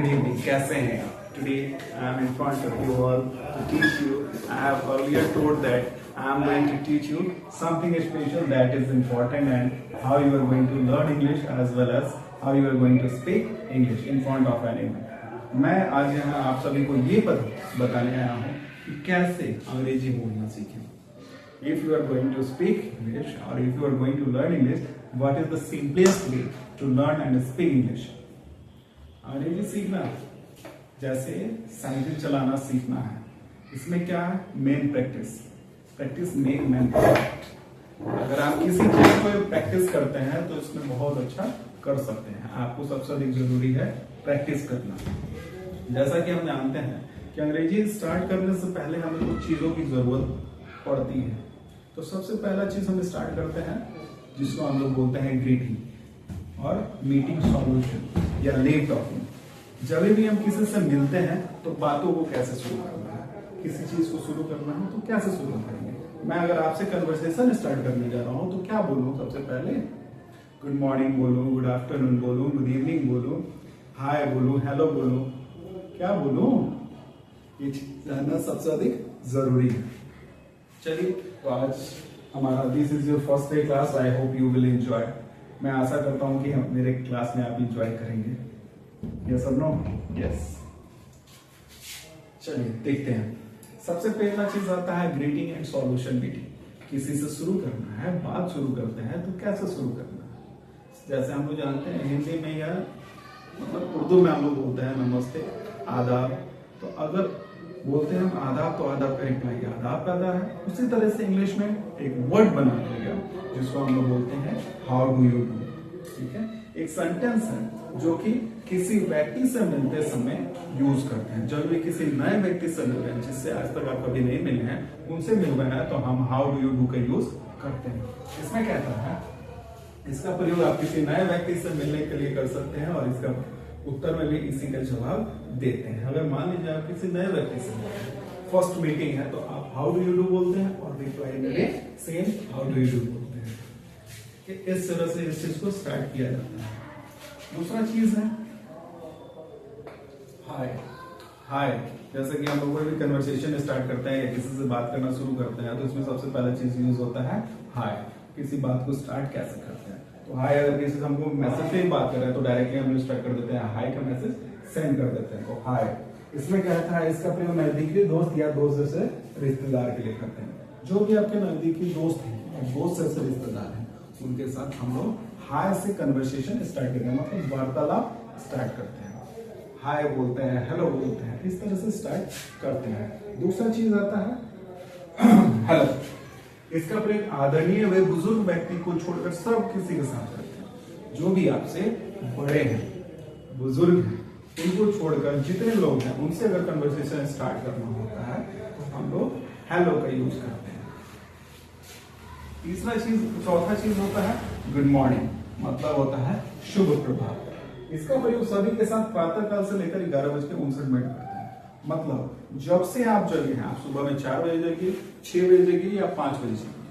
Good evening. कैसे हैं आप? Today I am in front of you all to teach you. I have earlier told that I am going to teach you something special that is important and how you are going to learn English as well as how you are going to speak English in front of anyone. मैं आज यहाँ आप सभी को ये बताने आया हूँ कि कैसे अंग्रेजी बोलना सीखें. If you are going to speak English or if you are going to learn English, what is the simplest way to learn and speak English? अंग्रेजी सीखना जैसे साइकिल चलाना सीखना है. इसमें क्या है? Main practice make man perfect. अगर आप किसी चीज को प्रैक्टिस करते हैं तो इसमें बहुत अच्छा कर सकते हैं. आपको सबसे अधिक जरूरी है प्रैक्टिस करना. जैसा कि हम जानते हैं कि अंग्रेजी स्टार्ट करने से पहले हमें कुछ चीजों की जरूरत पड़ती है. तो सबसे पहला चीज हम स्टार्ट करते हैं जिसको हम लोग बोलते हैं ग्रीटिंग और मीटिंग सॉल्यूशन या लेव टॉकिंग. जब भी हम किसी से मिलते हैं तो बातों को कैसे शुरू करना है, किसी चीज को शुरू करना है तो कैसे शुरू करेंगे. मैं अगर आपसे कन्वर्सेशन स्टार्ट करने जा रहा हूं तो क्या बोलूं? सबसे पहले गुड मॉर्निंग बोलूं, गुड आफ्टरनून बोलूं, गुड इवनिंग बोलूं, हाय बोलूं, हेलो बोलूं, क्या बोलूं? ये जानना सबसे अधिक जरूरी है. चलिए तो आज हमारा this is your first day class. I hope you will enjoy. मैं आशा करता हूं कि हम मेरे क्लास में आप एंजॉय करेंगे. यस और नो? यस. चलिए देखते हैं. सबसे पहला चीज आता है ग्रीटिंग एंड सॉल्यूशन मीटिंग. किसी से शुरू करना है, बात शुरू करते हैं तो कैसे शुरू करना है. जैसे हम लोग जानते हैं हिंदी में या मतलब उर्दू में हम लोग बोलते हैं नमस्ते, आदाब. तो अगर बोलते हैं हम आदाब तो आदाब का रिप्लाई आदाब पैदा है. उसी तरह से इंग्लिश में एक वर्ड बना लिया जिसको हम लोग बोलते हैं हाउ डू यू डू. ठीक है, एक सेंटेंस है जो कि किसी व्यक्ति से मिलते समय यूज करते हैं. जब भी किसी नए व्यक्ति से मिल रहे हैं जिससे आज तक आप कभी नहीं मिले हैं, उनसे मिल रहे हैं तो हम हाउ डू यू डू का यूज करते हैं. इसमें कहता है इसका प्रयोग आप किसी नए व्यक्ति से मिलने के लिए कर सकते हैं और इसका उत्तर में भी इसी का जवाब देते हैं. अगर मान लीजिए आप किसी नए व्यक्ति से फर्स्ट मीटिंग है तो आप हाउ डू यू डू बोलते हैं और रिप्लाई में भी same how do you do बोलते हैं. इस तरह से इस चीज को स्टार्ट किया जाता है. दूसरा चीज है हाय. जैसे कि हम लोग कोई भी कन्वर्सेशन स्टार्ट करते हैं या किसी से बात करना शुरू करते हैं तो इसमें सबसे पहला चीज यूज होता है हाय. किसी बात को स्टार्ट कैसे करते हैं तो हाय. अगर किसी से हमको मैसेज पे बात कर रहे हैं तो डायरेक्टली हम स्टार्ट कर देते हैं हाय का मैसेज सेंड कर देते हैं. तो हाय इसमें क्या था, इसका प्रयोग नजदीकी दोस्त या दोस्त से रिश्तेदार के लिए करते हैं. जो भी आपके नजदीकी दोस्त हैं, दोस्त से रिश्तेदार हैं, उनके साथ हम लोग हाय से कन्वर्सेशन स्टार्ट करते हैं, मतलब वार्तालाप स्टार्ट करते हैं. हाय बोलते हैं, हेलो बोलते हैं, इस तरह से स्टार्ट करते हैं. दूसरा चीज आता है हेलो. इसका प्रयोग आदरणीय व बुजुर्ग व्यक्ति को छोड़कर सब किसी के साथ करते हैं. जो भी आपसे बड़े हैं, बुजुर्ग हैं, उनको छोड़कर जितने लोग हैं उनसे अगर कन्वर्सेशन स्टार्ट करना होता है तो हम लोग हेलो का यूज करते हैं. चौथा चीज होता है गुड मॉर्निंग, मतलब होता है शुभ प्रभात. इसका प्रयोग सभी के साथ प्रातः काल से लेकर 11:59 करते हैं. मतलब जब से आप जगे हैं, आप सुबह में 4 बजे जगे, 6 बजे जगे या 5 बजे जगे,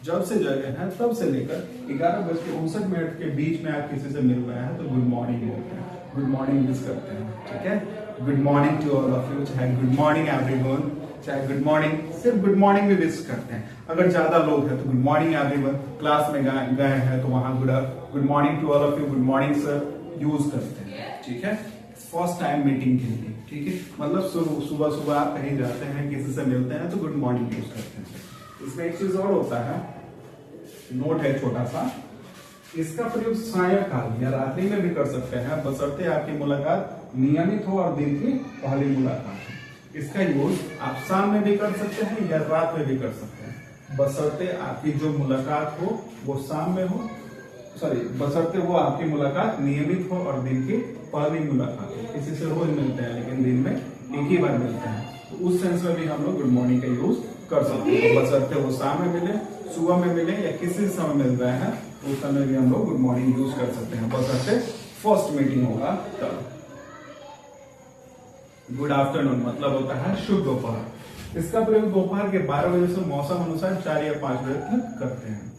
जब से जगे हैं तब से लेकर 11:59 के बीच में आप किसी से मिल रहे हैं तो गुड मॉर्निंग बोलते हैं, गुड मॉर्निंग विश करते हैं. ठीक है, good morning to all of you, चाहे गुड मॉर्निंग एवरीवन, चाहे गुड मॉर्निंग, सिर्फ गुड मॉर्निंग भी विश करते हैं. अगर ज्यादा लोग हैं तो गुड मॉर्निंग एवरीवन. क्लास में गए हैं तो वहां good morning to all of you, good morning sir use करते हैं. ठीक है, फर्स्ट टाइम मीटिंग के लिए. ठीक है, मतलब सुबह आप कहीं जाते हैं, किसी से मिलते हैं तो गुड मॉर्निंग यूज करते हैं. इसमें एक चीज और होता है, नोट है छोटा सा. इसका प्रयोग सायंकाल या रात्रि में भी कर सकते हैं, बशर्ते आपकी मुलाकात नियमित हो और दिन की पहली मुलाकात हो. इसका यूज आप शाम में भी कर सकते हैं या रात में भी कर सकते हैं, बशर्ते आपकी जो मुलाकात हो वो शाम में हो, बशर्ते वो आपकी मुलाकात नियमित हो और दिन की पहली मुलाकात हो. किसी से रोज मिलते हैं लेकिन दिन में एक ही बार मिलते हैं तो उस सेंस में भी हम लोग गुड मॉर्निंग का यूज कर सकते हैं. बशर्ते वो शाम में मिले, सुबह में मिले या किसी समय मिल रहे हैं तो उस समय भी हम लोग गुड मॉर्निंग यूज कर सकते हैं, बशर्ते फर्स्ट मीटिंग होगा तब. गुड आफ्टरनून मतलब होता है शुभ दोपहर. इसका प्रयोग दोपहर के 12 बजे से मौसम अनुसार 4 या 5 बजे तक करते हैं.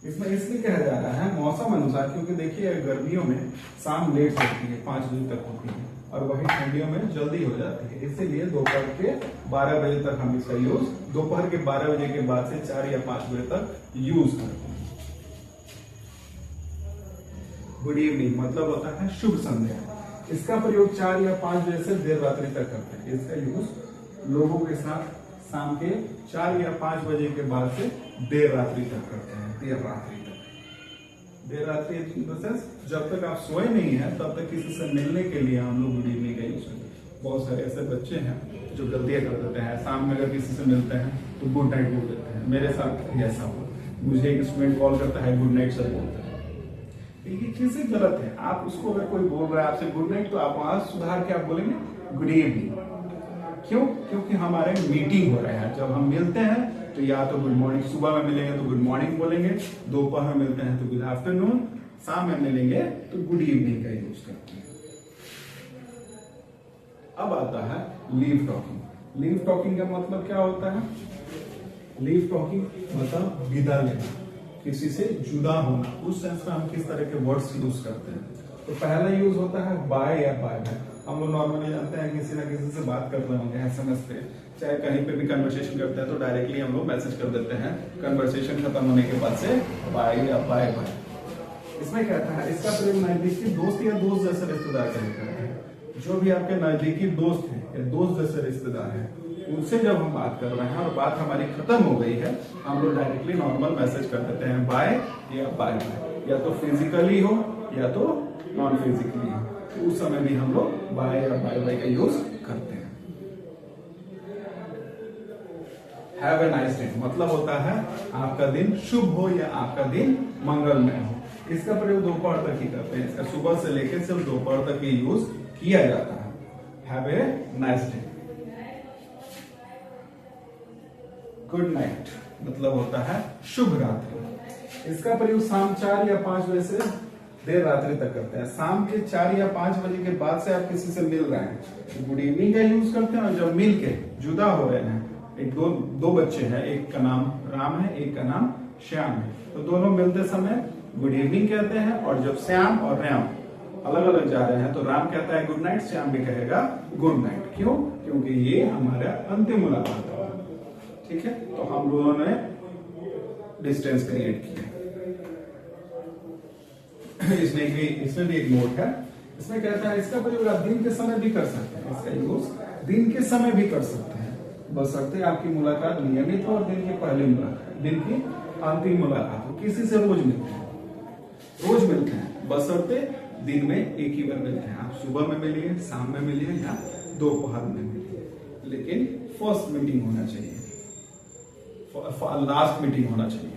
इसमें इसलिए कहा जा रहा है मौसम अनुसार, क्योंकि देखिए गर्मियों में शाम लेट होती है, 5 बजे तक होती है, और वही ठंडियों में जल्दी हो जाती है। इसीलिए दोपहर के 12 बजे तक हम इसका यूज, दोपहर के 12 बजे के बाद से 4 या 5 बजे तक यूज करते हैं। गुड इवनिंग मतलब होता है शुभ संध्या। इसका प्रयोग 4 या 5 बजे से देर रात्रि तक करते हैं। इसका यूज लोगों के साथ शाम के 4 या 5 बजे के बाद से देर रात्रि तक करते हैं। देर रात्रि तक, देर रात्रि जब तक आप सोए नहीं है तब तक किसी से मिलने के लिए हम लोग गुड इवनिंग का यूज करते हैं। बहुत सारे ऐसे बच्चे हैं जो गलतियां कर देते हैं, शाम में अगर किसी से मिलते हैं तो गुड नाइट बोल देते हैं। मेरे साथ ऐसा हुआ, मुझे एक स्टूडेंट कॉल करता है गुड नाइट सर बोलता है। ये चीजें गलत है। आप उसको अगर कोई बोल रहा है आपसे गुड नाइट, तो आप वहां सुधार के आप बोलेंगे गुड इवनिंग। क्यों? क्योंकि हमारे मीटिंग हो रहा है। जब हम मिलते हैं तो या तो गुड मॉर्निंग, सुबह में मिलेंगे तो गुड मॉर्निंग बोलेंगे, दोपहर में मिलते हैं तो गुड आफ्टरनून, शाम में मिलेंगे तो गुड इवनिंग का यूज करते हैं। अब आता है लीव टॉकिंग। लीव टॉकिंग का मतलब क्या होता है? लीव टॉकिंग मतलब विदा लेना, किसी से जुदा होना। उस सेंस में हम किस तरह के वर्ड्स यूज करते हैं? तो पहला यूज होता है बाय या बाय बाय। हम लोग नॉर्मली जानते हैं किसी ना किसी से बात कर रहे होंगे एसएमएस पे, चाहे कहीं पे भी कन्वर्सेशन करते हैं तो डायरेक्टली हम लोग मैसेज कर देते हैं कन्वर्सेशन खत्म होने के बाद से बाय या बाय बाय। इसमें कहता है इसका प्रयोग नजदीकी दोस्त या दोस्त जैसे रिश्तेदार के लिए करते हैं। जो भी आपके नजदीकी दोस्त हैं या दोस्त जैसे रिश्तेदार हैं, उनसे जब हम बात कर रहे हैं और बात हमारी खत्म हो गई है, हम लोग डायरेक्टली नॉर्मल मैसेज कर देते हैं बाय या बाय बाय। या तो फिजिकली हो या तो नॉन फिजिकली हो, तो उस समय भी हम लोग बाय या बाय बाय का यूज करते हैं। हैव ए नाइस डे मतलब होता है आपका दिन शुभ हो या आपका दिन मंगलमय हो। इसका प्रयोग दोपहर तक ही करते हैं। इसका सुबह से लेकर सिर्फ दोपहर तक ही यूज किया जाता है। Have a nice day. Good night मतलब होता है शुभ रात्रि। इसका प्रयोग शाम 4 या 5 बजे से देर रात्रि तक करते हैं। शाम के 4 या 5 बजे के बाद से आप किसी से मिल रहे हैं तो गुड इवनिंग का यूज करते हैं। और जब मिल के जुदा हो रहे हैं, एक दो बच्चे हैं, एक का नाम राम है, एक का नाम श्याम है, तो दोनों मिलते समय गुड इवनिंग कहते हैं। और जब श्याम और राम अलग अलग जा रहे हैं तो राम कहता है गुड नाइट, श्याम भी कहेगा गुड नाइट। क्यों? क्योंकि ये हमारा अंतिम मुलाकात है। ठीक है, तो हम दोनों ने डिस्टेंस क्रिएट किया। इसमें भी एक नोट है। इसमें कहता है इसका प्रयोग आप दिन के समय भी कर सकते हैं। इसका यूज दिन के समय भी कर सकते हैं, बशर्ते आपकी मुलाकात नियमित हो और दिन की पहली मुलाकात, दिन की अंतिम मुलाकात हो। किसी से रोज मिलते हैं, बशर्ते दिन में एक ही बार मिलते हैं। आप सुबह में मिलिए, शाम में मिलिए या दोपहर में मिलिए, लेकिन फर्स्ट मीटिंग होना चाहिए, लास्ट मीटिंग होना चाहिए।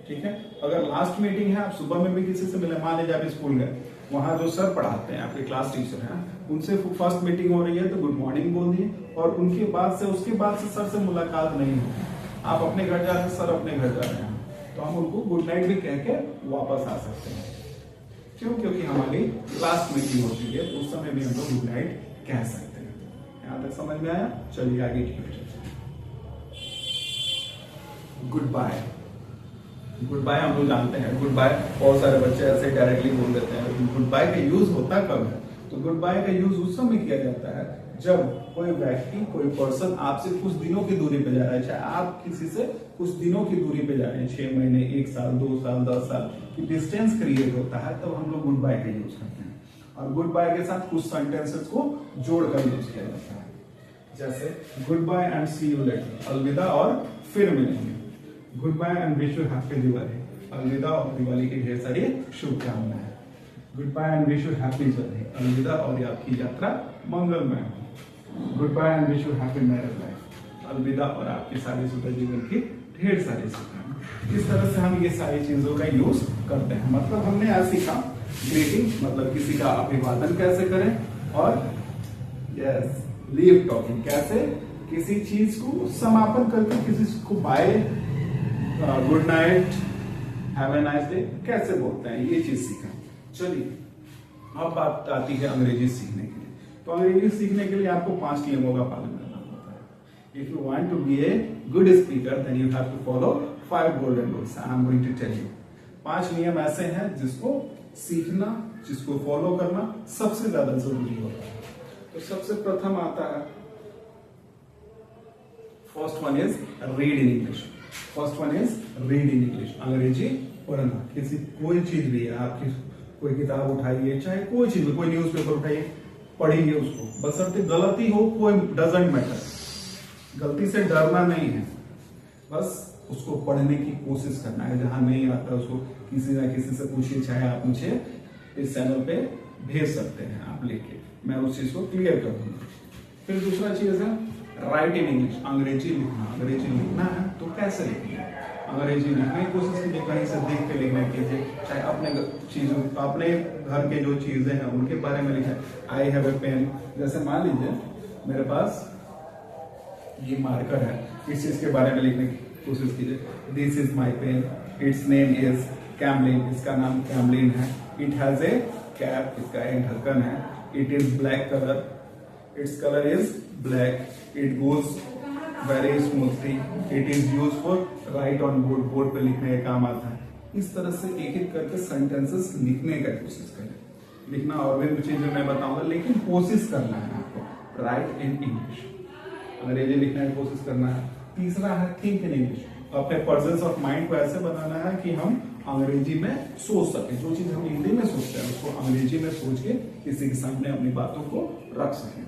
ठीक है, अगर लास्ट मीटिंग है, आप सुबह में भी किसी से मिले, मान लीजिए आप स्कूल गए, वहां जो सर पढ़ाते हैं, आपके क्लास टीचर हैं, उनसे फर्स्ट मीटिंग हो रही है तो गुड मॉर्निंग बोल दिए, और उसके बाद से सर से मुलाकात नहीं होगी, आप अपने घर जा रहे हैं, सर अपने घर जा रहे हैं, तो हम उनको गुड नाइट भी कह के वापस आ सकते हैं। क्यों? क्योंकि हमारी लास्ट मीटिंग होती है, उस समय भी हम लोग गुड नाइट कह सकते हैं। यहां तक समझ में आया? चलिए आगे की चलते हैं। Good bye. गुड बाय हम लोग जानते हैं, गुड बाय बहुत सारे बच्चे ऐसे डायरेक्टली बोल देते हैं। गुड बाय का यूज होता कब है? तो गुड बाय का यूज उस समय किया जाता है जब कोई व्यक्ति, कोई पर्सन आपसे कुछ दिनों की दूरी पे जा रहा है, चाहे आप किसी से कुछ दिनों की दूरी पे जा रहे हैं, 6 महीने, 1 साल, 2 साल, 10 साल की डिस्टेंस क्रिएट होता है, तब हम लोग गुड बाय का यूज करते हैं। और गुड बाय के साथ कुछ सेंटेंसेस को जोड़कर यूज किया जाता है, जैसे good bye and see you later, अलविदा और फिर मिलेंगे। Good bye and wish you happy Diwali, अलविदा और दिवाली की ढेर सारी शुभकामनाएं। Good bye and wish you happy journey, अलविदा और आपकी यात्रा मंगलमय हो। Good bye and wish you happy married life, अलविदा और आपकी शादीशुदा जीवन की ढेर सारी शुभकामनाएं। इस तरह से हम ये सारी चीजों का यूज करते हैं। मतलब हमने आज सीखा ग्रीटिंग मतलब किसी का अभिवादन कैसे करें, और यस लीव टॉकिंग कैसे किसी चीज को समापन करके किसी को bye, good night, have a nice day कैसे बोलते हैं, ये चीज सीखा। चलिए अब बात आती है अंग्रेजी सीखने के लिए। तो अंग्रेजी सीखने के लिए आपको 5 नियमों का पालन करना होता है। If you want to be a good speaker then you have to follow 5 golden rules। I am going to tell you. 5 नियम ऐसे हैं जिसको सीखना, जिसको फॉलो करना सबसे ज्यादा जरूरी होता है। तो सबसे प्रथम आता है, first one is read in English. First one is read in English, अंग्रेजी पढ़ना। किसी कोई चीज भी है, आपकी कोई किताब उठाइए, चाहे कोई चीज, कोई न्यूज़पेपर उठाइए, पढ़िए उसको, बशर्ते गलती हो, कोई डजंट मैटर, गलती से डरना नहीं है, बस उसको पढ़ने की कोशिश करना है। जहां नहीं आता उसको किसी ना किसी से पूछिए, चाहे आप मुझे इस चैनल पे भेज सकते हैं, आप लेके, मैं उस चीज को क्लियर कर दूंगा। फिर दूसरा चीज है राइट इन इंग्लिश, अंग्रेजी लिखना। अंग्रेजी लिखना है तो कैसे लिखना है, अंग्रेजी लिखने की कोशिश कीजिए, कहीं से देख के लिखने कीजिए, चाहे अपने चीजों, अपने घर के जो चीजें हैं उनके बारे में लिखें। आई हैव ए पेन, जैसे मान लीजिए मेरे पास ये मार्कर है, इस चीज के बारे में लिखने की कोशिश कीजिए। This is my pen, it's name is Camlin, इसका नाम कैमलिन है। इट हैज ए कैप, इसका एक ढक्कन है। It is black colour, its colour is black. It goes very smoothly. It is use for right on board, board पे लिखने का काम आता है। इस तरह से एक एक करके सेंटेंसेस लिखने का कोशिश करें। लिखना और भी चीजें मैं बताऊंगा, लेकिन कोशिश करना है आपको राइट इन इंग्लिश, अंग्रेजी लिखने की कोशिश करना है। तीसरा है थिंक इन इंग्लिश, अपने प्रेजेंस ऑफ माइंड को ऐसे बनाना है कि हम अंग्रेजी में सोच सकें। जो चीज हम हिंदी में सोचते हैं उसको अंग्रेजी में सोच के किसी के सामने अपनी बातों को रख सकें।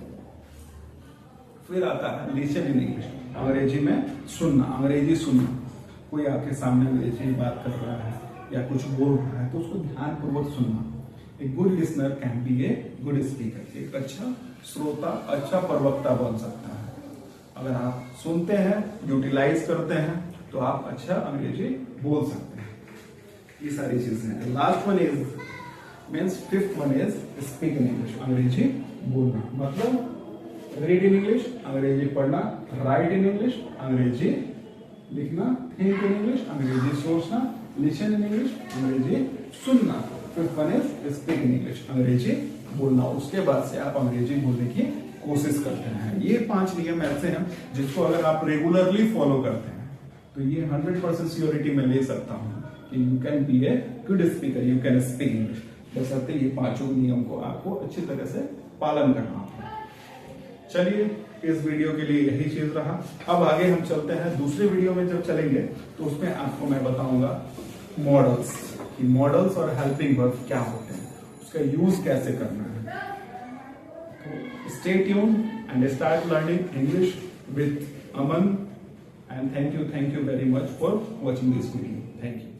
फिर आता है लिसन इन इंग्लिश, अंग्रेजी में सुनना, अंग्रेजी सुनना। कोई आपके सामने अंग्रेजी बात कर रहा है या कुछ बोल रहा है तो उसको ध्यानपूर्वक सुनना। A good listener can be a good speaker, एक अच्छा श्रोता, अच्छा प्रवक्ता बन सकता है। अगर आप सुनते हैं, यूटिलाइज करते हैं, तो आप अच्छा अंग्रेजी बोल सकते हैं। ये सारी चीजें हैं। Last one is means fifth one is speak in English, अंग्रेजी बोलना। मतलब रीड इन इंग्लिश, अंग्रेजी पढ़ना, राइट इन इंग्लिश, अंग्रेजी लिखना, थिंक इन इंग्लिश, अंग्रेजी सोचना, लिसन इन इंग्लिश, अंग्रेजी सुनना। Fifth one is speak in English, अंग्रेजी बोलना। उसके बाद से आप अंग्रेजी बोलने की कोशिश करते हैं। ये 5 नियम ऐसे हैं जिसको अगर आप रेगुलरली फॉलो करते हैं तो ये 100% श्योरिटी में ले सकता हूं कि you can be a good speaker, you can speak English. बशर्ते ये 5 नियम को आपको अच्छी तरह से पालन करना होगा। चलिए, इस वीडियो के लिए यही चीज रहा। अब आगे हम चलते हैं दूसरे वीडियो में, जब चलेंगे तो उसमें आपको मैं बताऊंगा मॉडल्स, कि मॉडल्स और हेल्पिंग वर्ब क्या होते हैं, उसका यूज कैसे करना है। Stay tuned and start learning English with Aman, and thank you very much for watching this video. Thank you.